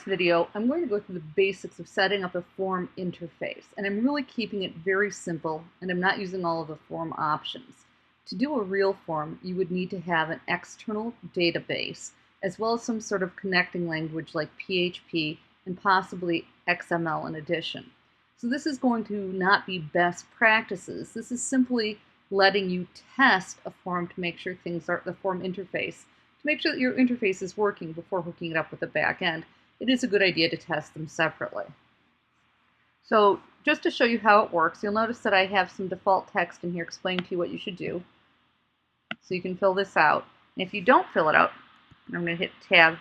video, I'm going to go through the basics of setting up a form interface, and I'm really keeping it very simple, and I'm not using all of the form options. To do a real form, you would need to have an external database, as well as some sort of connecting language like PHP and possibly XML in addition. So this is going to not be best practices. This is simply letting you test a form to make sure things are, the form interface, to make sure that your interface is working before hooking it up with the back end. It is a good idea to test them separately. So just to show you how it works, you'll notice that I have some default text in here explaining to you what you should do. So you can fill this out. And if you don't fill it out, I'm going to hit tab.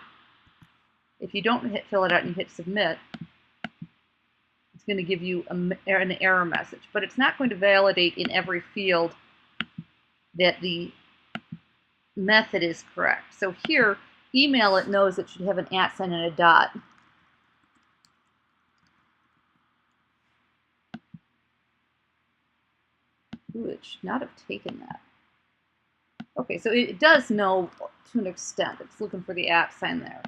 If you don't fill it out and you hit submit, it's going to give you an error message. But it's not going to validate in every field that the method is correct. So here, email, it knows it should have an @ and a dot. Ooh, it should not have taken that. Okay, so it does know to an extent. It's looking for the @ sign there.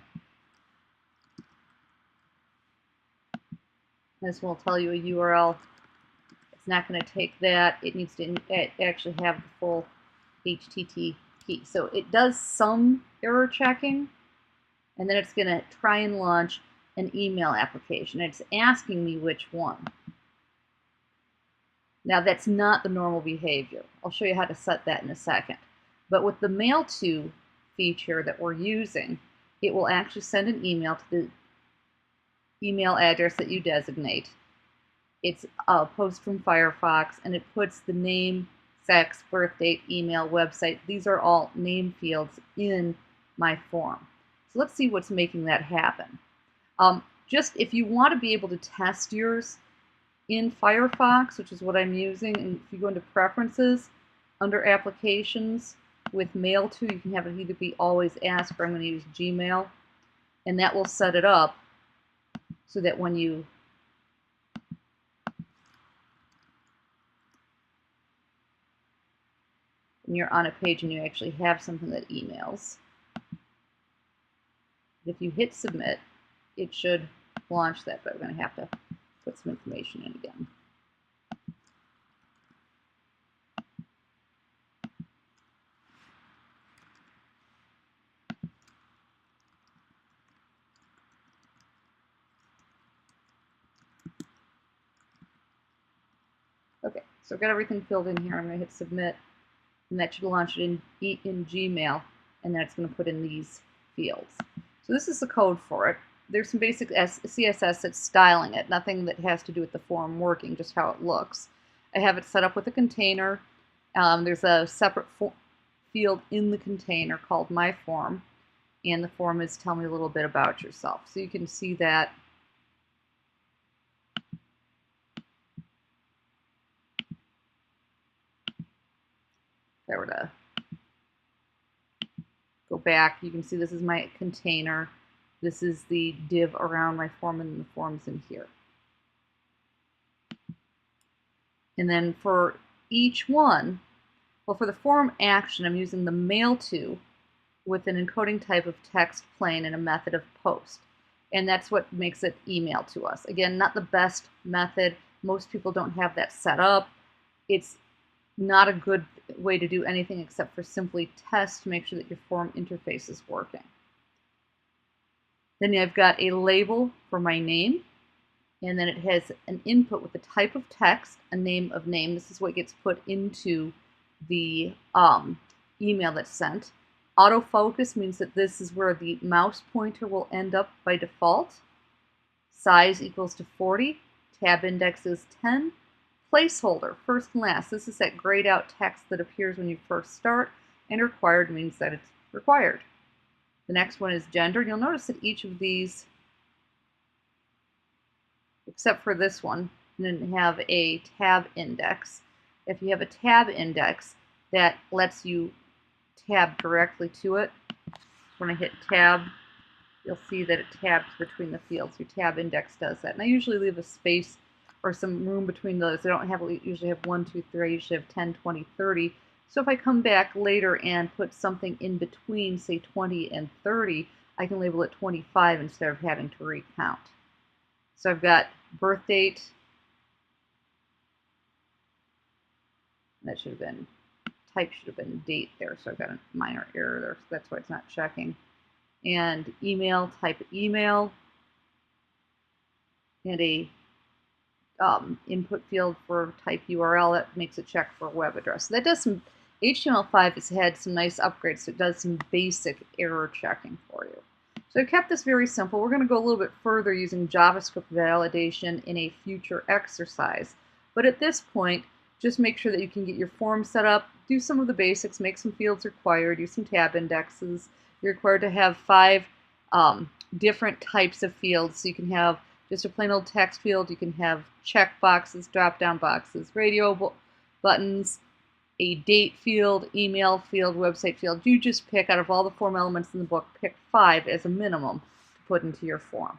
This will tell you a URL. It's not going to take that. It needs to actually have the full HTTP. So it does some error checking, and then it's going to try and launch an email application. It's asking me which one. Now that's not the normal behavior. I'll show you how to set that in a second. But with the mailto feature that we're using, it will actually send an email to the email address that you designate. It's a post from Firefox, and it puts the name, sex, birth date, email, website. These are all name fields in my form. So let's see what's making that happen. Just if you want to be able to test yours in Firefox, which is what I'm using, and if you go into Preferences, under Applications, with mailto, you can have it either be Always Ask, or I'm going to use Gmail, and that will set it up so that when you're on a page and you actually have something that emails, if you hit submit, it should launch that, but I'm going to have to put some information in again. Okay, so I've got everything filled in here. I'm going to hit submit, and that should launch it in Gmail, and then it's going to put in these fields. So this is the code for it. There's some basic CSS that's styling it, nothing that has to do with the form working, just how it looks. I have it set up with a container. There's a separate field in the container called My Form, and the form is tell me a little bit about yourself. So you can see that if I were to go back, you can see this is my container. This is the div around my form, and the form's in here. And then for each one, well, for the form action, I'm using the mailto with an encoding type of text plain and a method of post. And that's what makes it email to us. Again, not the best method. Most people don't have that set up. It's not a good way to do anything except for simply test to make sure that your form interface is working. Then I've got a label for my name, and then it has an input with the type of text, a name of name. This is what gets put into the email that's sent. Autofocus means that this is where the mouse pointer will end up by default. Size equals to 40. Tab index is 10. Placeholder, first and last. This is that grayed out text that appears when you first start, and required means that it's required. The next one is gender. You'll notice that each of these, except for this one, didn't have a tab index. If you have a tab index, that lets you tab directly to it. When I hit tab, you'll see that it tabs between the fields. Your tab index does that. And I usually leave a space or some room between those. I don't usually have 1, 2, 3. I usually have 10, 20, 30. So if I come back later and put something in between, say 20 and 30, I can label it 25 instead of having to recount. So I've got birth date. That should have been, type should have been date there, so I've got a minor error there, so that's why it's not checking. And email, type email, and a input field for type URL that makes a check for web address. So that does some, HTML5 has had some nice upgrades, so it does some basic error checking for you. So I kept this very simple. We're going to go a little bit further using JavaScript validation in a future exercise. But at this point, just make sure that you can get your form set up, do some of the basics, make some fields required, use some tab indexes. You're required to have 5 different types of fields. So you can have just a plain old text field, you can have check boxes, drop-down boxes, radio buttons, a date field, email field, website field. You just pick out of all the form elements in the book, pick 5 as a minimum to put into your form.